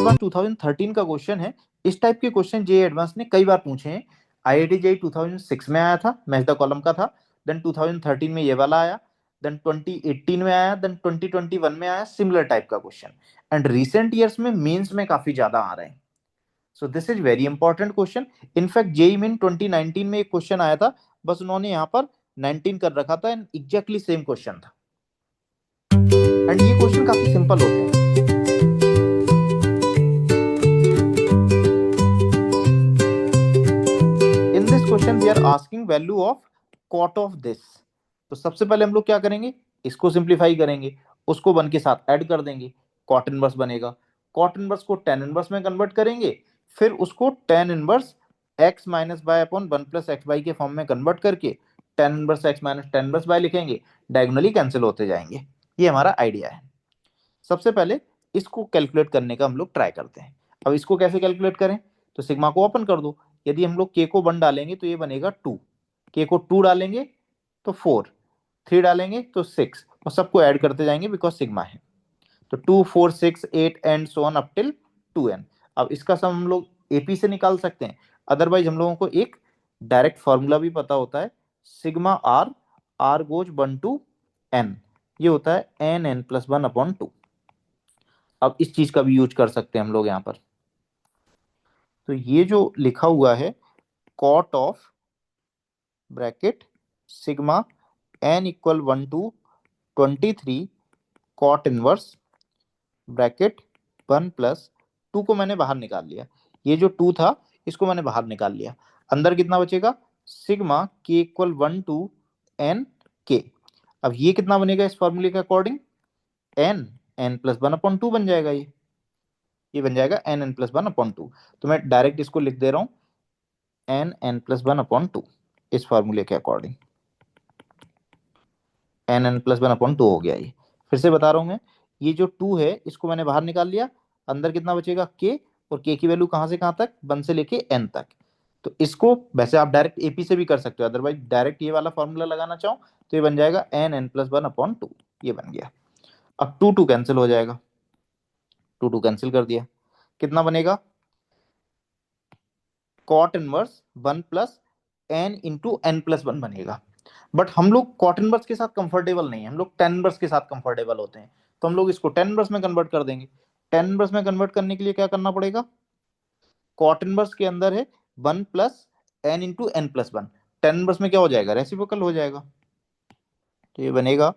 पास 2013 का क्वेश्चन है। इस टाइप के क्वेश्चन जेईई एडवांस ने कई बार पूछे हैं। आईआईटी जेईई 2006 में आया था, मैच द कॉलम का था। देन 2013 में ये वाला आया, देन 2018 में आया, देन 2021 में आया सिमिलर टाइप का क्वेश्चन। एंड रिसेंट ईयर्स में मेंस में काफी ज्यादा आ रहे हैं। So this is very important question. In fact JEE main 2019 में एक क्वेश्चन आया था, बस उन्होंने यहाँ पर 19 कर रखा था, एंड एग्जैक्टली सेम क्वेश्चन था। एंड ये क्वेश्चन काफी सिंपल होते हैं। In this question we are asking value of cot of this. तो सबसे पहले हम लोग क्या करेंगे, इसको सिंप्लीफाई करेंगे, उसको 1 के साथ ऐड कर देंगे, कॉट इनवर्स बनेगा। कॉट इनवर्स को tan इनवर्स में कन्वर्ट करेंगे, फिर उसको tan inverse x minus y upon 1 plus x y के फॉर्म में कन्वर्ट करके tan inverse x minus tan inverse y लिखेंगे, डायगोनली कैंसिल होते जाएंगे। ये हमारा आइडिया है। सबसे पहले इसको कैलकुलेट करने का हम लोग ट्राई करते हैं। अब इसको कैसे कैलकुलेट करें, तो सिग्मा को ओपन कर दो। यदि हम लोग के को 1 डालेंगे तो ये बनेगा 2, के को 2 डालेंगे तो 4, 3 डालेंगे तो 6, और सबको ऐड करते जाएंगे बिकॉज सिग्मा है। तो 2 4 6 8 and so on up till 2n। अब इसका सम हम लोग एपी से निकाल सकते हैं, अदरवाइज हम लोगों को एक डायरेक्ट फॉर्मूला भी पता होता है, sigma r, r goes 1 to n, ये होता है एन एन प्लस 1 अपॉन 2। अब इस चीज का भी यूज कर सकते हैं हम लोग यहाँ पर। तो ये जो लिखा हुआ है cot of bracket sigma n equal 1 to 23 cot inverse bracket 1 plus 2 को मैंने बाहर निकाल लिया। ये जो 2 था इसको मैंने बाहर निकाल लिया। अंदर कितना बचेगा, सिग्मा के इक्वल 1 टू एन के। अब ये कितना बनेगा इस फॉर्मूले के according, n n plus 1 upon 2 बन जाएगा। ये बन जाएगा एन एन प्लस 1 अपॉन 2। तो मैं डायरेक्ट इसको लिख दे रहा हूं, एन एन प्लस 1 अपॉन 2 इस फॉर्मूले के according. N n plus 1 upon 2 हो गया। ये फिर से बता रहा हूं मैं, ये जो 2 है इसको मैंने बाहर निकाल लिया, अंदर कितना बचेगा के, और के की वैल्यू कहां से कहां तक, 1 से लेके एन तक। तो इसको वैसे आप डायरेक्ट एपी से भी कर सकते हो, अदरवाइज डायरेक्ट ये वाला फॉर्मूला लगाना चाहो तो ये बन जाएगा एन एन प्लस 1 अपॉन 2। ये बन गया। अब 2 2 कैंसिल हो जाएगा, 2 2 कैंसिल कर दिया, कितना बनेगा, cot inverse 1 plus n into n plus 1 बनेगा। बट हम लोग कॉट इनवर्स के साथ कंफर्टेबल नहीं है, हम लोग टेन इनवर्स के साथ कंफर्टेबल होते हैं। तो हम लोग इसको टेन इनवर्स में कन्वर्ट कर देंगे। टेन इनवर्स में कन्वर्ट करने के लिए क्या करना पड़ेगा, कॉट इनवर्स के अंदर है 1 plus n into n plus 1, tan inverse में क्या हो जाएगा, रेसिप्रोकल हो जाएगा। तो ये बनेगा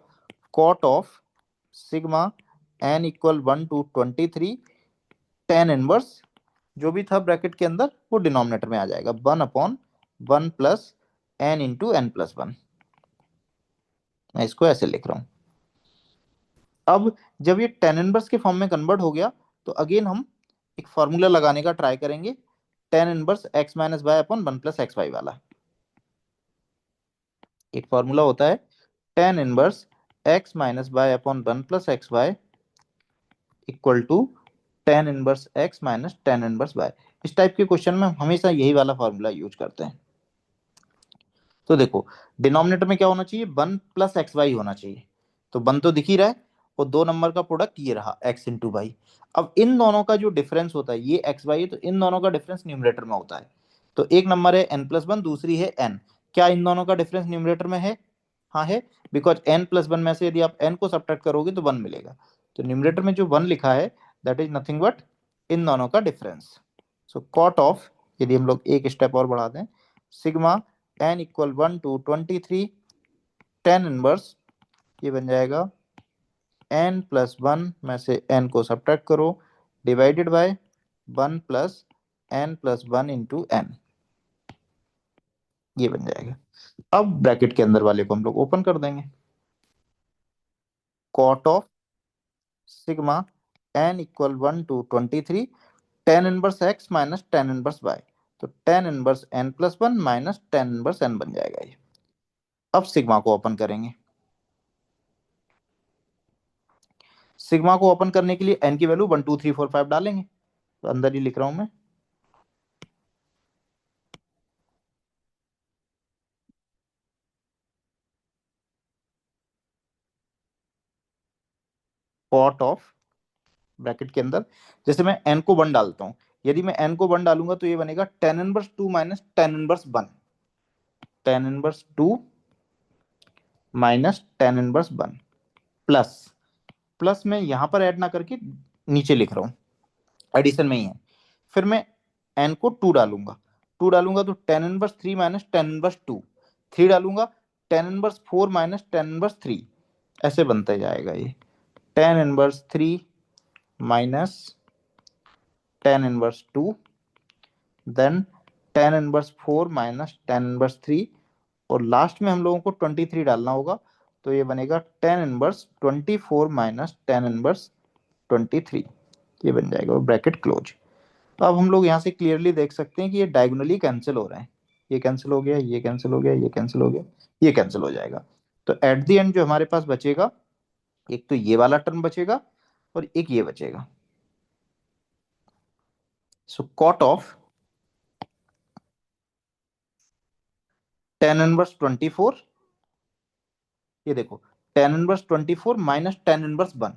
cot of sigma n equal 1 to 23 tan inverse, जो भी था ब्रैकेट के अंदर वो डिनोमिनेटर में आ जाएगा, 1 upon 1 plus n into n plus 1। मैं इसको ऐसे लिख रहा हूं। अब जब ये टेन इनवर्स के फॉर्म में कन्वर्ट हो गया, तो अगेन हम एक फॉर्मूला लगाने का ट्राई करेंगे, tan inverse x minus y upon 1 plus x y वाला। एक फॉर्मूला होता है tan inverse x minus y upon 1 plus x y equal to tan inverse x minus tan inverse y. इस टाइप के question में हम हमेशा यही वाला फॉर्मूला यूज करते हैं। तो देखो, डिनोमिनेटर में क्या होना चाहिए, 1 प्लस एक्स वाई होना चाहिए। तो 1 तो दिख ही रहा है, और 2 नंबर का प्रोडक्ट ये रहा एक्स इंटू वाई। अब इन दोनों का जो डिफरेंस होता है, ये एक्स वाई है, तो इन दोनों का डिफरेंस न्यूमरेटर में होता है। तो एक नंबर है एन प्लस 1, दूसरी है एन। क्या इन दोनों का डिफरेंस न्यूमरेटर में है, हाँ है, बिकॉज एन प्लस 1 में से यदि आप एन को सब्ट्रैक्ट करोगे तो 1 मिलेगा। तो न्यूमरेटर में जो 1 लिखा है that is nothing but in दोनों का डिफरेंस। सो कॉट ऑफ, यदि हम लोग एक स्टेप और बढ़ा दें, sigma n equal 1 to 23 tan inverse, ये बन जाएगा एन प्लस 1 में से एन को सब्ट्रैक्ट करो, divided by 1 plus n plus 1 into n, ये बन जाएगा। अब ब्रैकेट के अंदर वाले को हम लोग ओपन कर देंगे, cot of sigma n equal 1 to 23 tan inverse x minus tan inverse y. तो tan inverse n plus 1 minus tan inverse n बन जाएगा ये। अब सिग्मा को ओपन करेंगे, सिग्मा को ओपन करने के लिए एन की वैल्यू 1 2 3 4 5 डालेंगे। तो अंदर ही लिख रहा हूं मैं, कॉट ऑफ ब्रैकेट के अंदर जैसे मैं n को 1 डालता हूँ, यदि मैं n को 1 डालूंगा तो ये बनेगा tan inverse 2 minus tan inverse 1, tan inverse 2 minus tan inverse 1 plus, plus मैं यहां पर ऐड ना करके नीचे लिख रहा हूं, एडिशन में ही है। फिर मैं n को 2 डालूंगा, 2 डालूंगा तो tan inverse 3 minus tan inverse 2, 3 डालूंगा tan inverse 4 minus tan inverse 3, ऐसे बनता जाएगा ये tan inverse 3 minus tan inverse 2, then tan inverse 4 minus tan inverse 3, और लास्ट में हम लोगों को 23 डालना होगा, तो ये बनेगा tan inverse 24 minus tan inverse 23, ये बन जाएगा ब्रैकेट क्लोज। तो अब हम लोग यहाँ से क्लियरली देख सकते हैं कि ये डायगोनली कैंसिल हो रहे हैं, ये कैंसिल हो गया, ये कैंसिल हो गया, ये कैंसिल हो गया, ये कैंसिल हो जाएगा। तो एट द एंड जो हमारे पास बचेगा, एक तो ये वाला टर्म बचेगा और एक ये बचेगा। सो कॉट ऑफ tan इनवर्स 24, ये देखो tan inverse 24 minus tan inverse 1,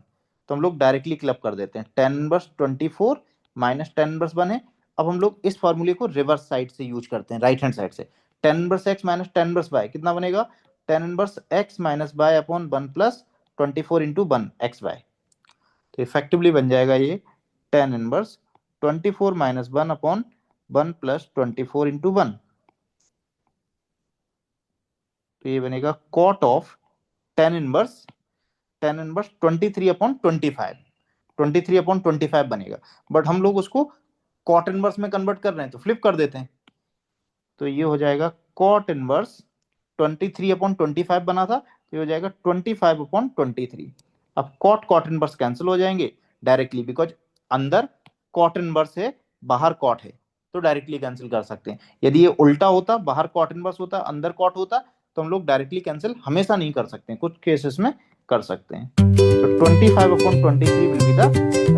तो हम लोग डायरेक्टली क्लब कर देते हैं, tan inverse 24 minus tan inverse 1 है। अब हम लोग इस फॉर्मूले को रिवर्स साइड से यूज करते हैं, राइट हैंड साइड से, tan inverse x minus tan inverse y कितना बनेगा, tan inverse x minus y upon 1 plus 24 into 1 xy, तो इफेक्टिवली बन जाएगा ये tan inverse 24 minus 1 upon 1 plus 24 into 1, तो ये बनेगा cot of tan inverse 23 upon 25, 23 upon 25 बनेगा, बट हम लोग उसको कॉट इनवर्स में कन्वर्ट कर रहे हैं तो फ्लिप कर देते हैं, तो ये हो जाएगा कॉट इनवर्स 23 अपॉन 25 बना था, तो ये हो जाएगा 25 अपॉन 23। अब कॉट कॉट इनवर्स कैंसिल हो जाएंगे डायरेक्टली, बिकॉज अंदर कॉट इनवर्स है, बाहर कॉट है, तो डायरेक्टली कैंसिल कर सकते हैं। यदि ये उल्टा होता, बाहर कॉट इनवर्स होता, अंदर कॉट होता, तो हम लोग डायरेक्टली कैंसिल हमेशा नहीं कर सकते, कुछ केसेस में कर सकते हैं। तो 25 अपॉन 23 विल बी द